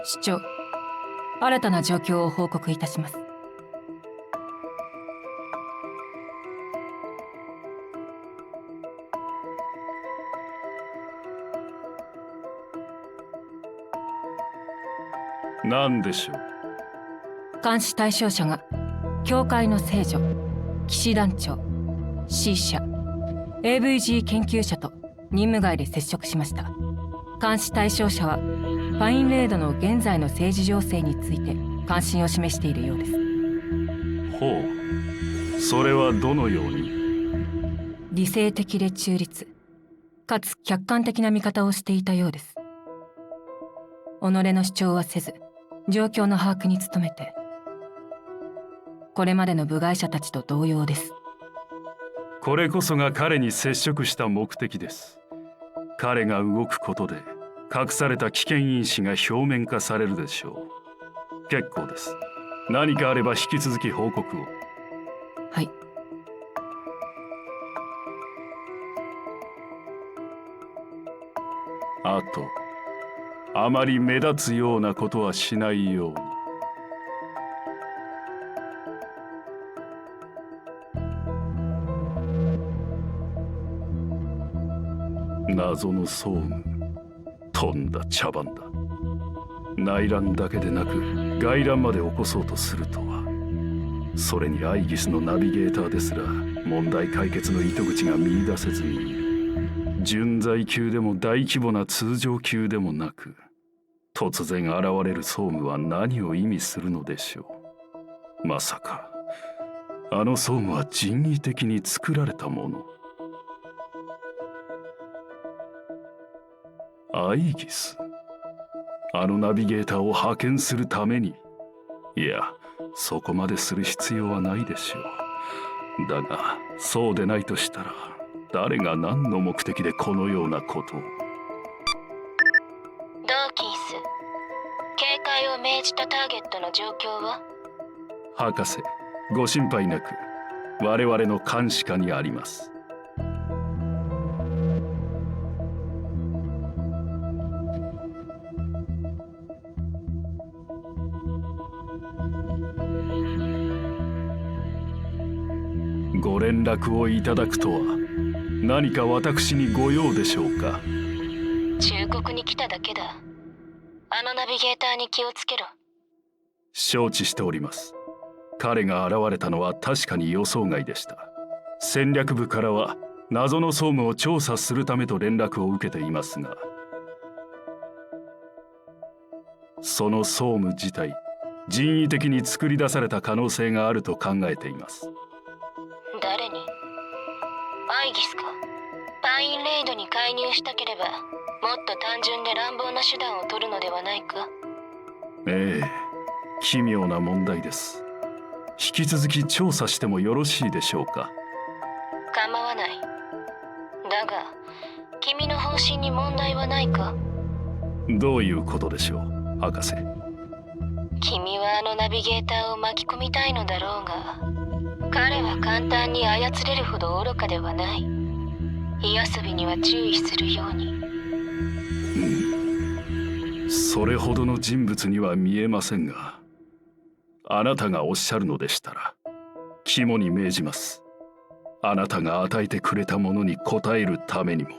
市長、新たな状況を報告いたします。何でしょう。監視対象者が教会の聖女、騎士団長、C 社、AVG 研究者と任務外で接触しました。監視対象者はファインレードの現在の政治情勢について関心を示しているようです。ほう、それはどのように？理性的で中立かつ客観的な見方をしていたようです。己の主張はせず状況の把握に努めて、これまでの部外者たちと同様です。これこそが彼に接触した目的です。彼が動くことで隠された危険因子が表面化されるでしょう。結構です。何かあれば引き続き報告を。はい。あと、あまり目立つようなことはしないように。謎の総務、とんだ茶番だ。内乱だけでなく外乱まで起こそうとするとは。それにアイギスのナビゲーターですら問題解決の糸口が見出せずにいる。準在級でも大規模な通常級でもなく、突然現れる総務は何を意味するのでしょう。まさかあの総務は人為的に作られたもの？アイギス、あのナビゲーターを派遣するために？いや、そこまでする必要はないでしょう。だがそうでないとしたら、誰が何の目的でこのようなことを？ドーキンス、警戒を命じたターゲットの状況は？博士、ご心配なく、我々の監視下にあります。ご連絡をいただくとは、何か私にご用でしょうか？忠告に来ただけだ。あのナビゲーターに気をつけろ。承知しております。彼が現れたのは確かに予想外でした。戦略部からは謎の総務を調査するためと連絡を受けていますが、その総務自体、人為的に作り出された可能性があると考えています。誰に？アイギスか？パインレイドに介入したければ、もっと単純で乱暴な手段を取るのではないか？ええ、奇妙な問題です。引き続き調査してもよろしいでしょうか？構わない。だが、君の方針に問題はないか？どういうことでしょう、博士。君はあのナビゲーターを巻き込みたいのだろうが、彼は簡単に操れるほど愚かではない。火遊びには注意するように。それほどの人物には見えませんが、あなたがおっしゃるのでしたら肝に銘じます。あなたが与えてくれたものに応えるためにも。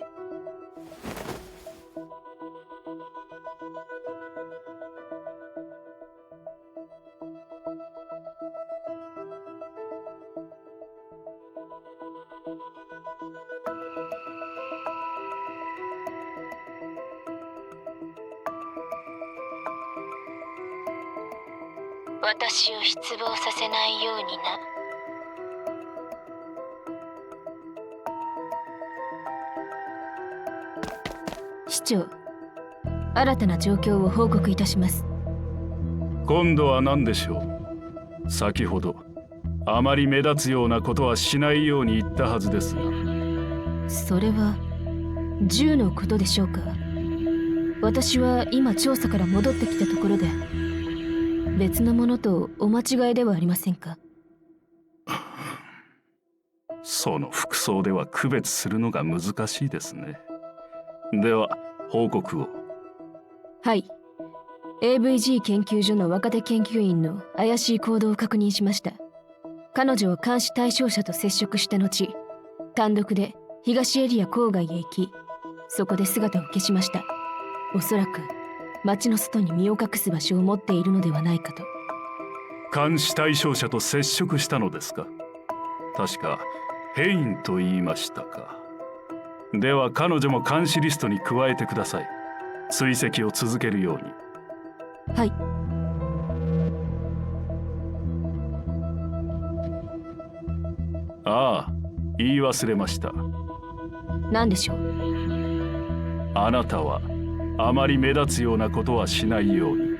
私を失望させないようにな。市長、新たな状況を報告いたします。今度は何でしょう。先ほどあまり目立つようなことはしないように言ったはずですが。それは銃のことでしょうか？私は今調査から戻ってきたところで、別のものとお間違いではありませんか？その服装では区別するのが難しいですね。では報告を。はい。AVG 研究所の若手研究員の怪しい行動を確認しました。彼女は監視対象者と接触した後、単独で東エリア郊外へ行き、そこで姿を消しました。おそらく町の外に身を隠す場所を持っているのではないかと。監視対象者と接触したのですか？確かヘインと言いましたか。では彼女も監視リストに加えてください。追跡を続けるように。はい。ああ、言い忘れました。何でしょう？あなたはあまり目立つようなことはしないように。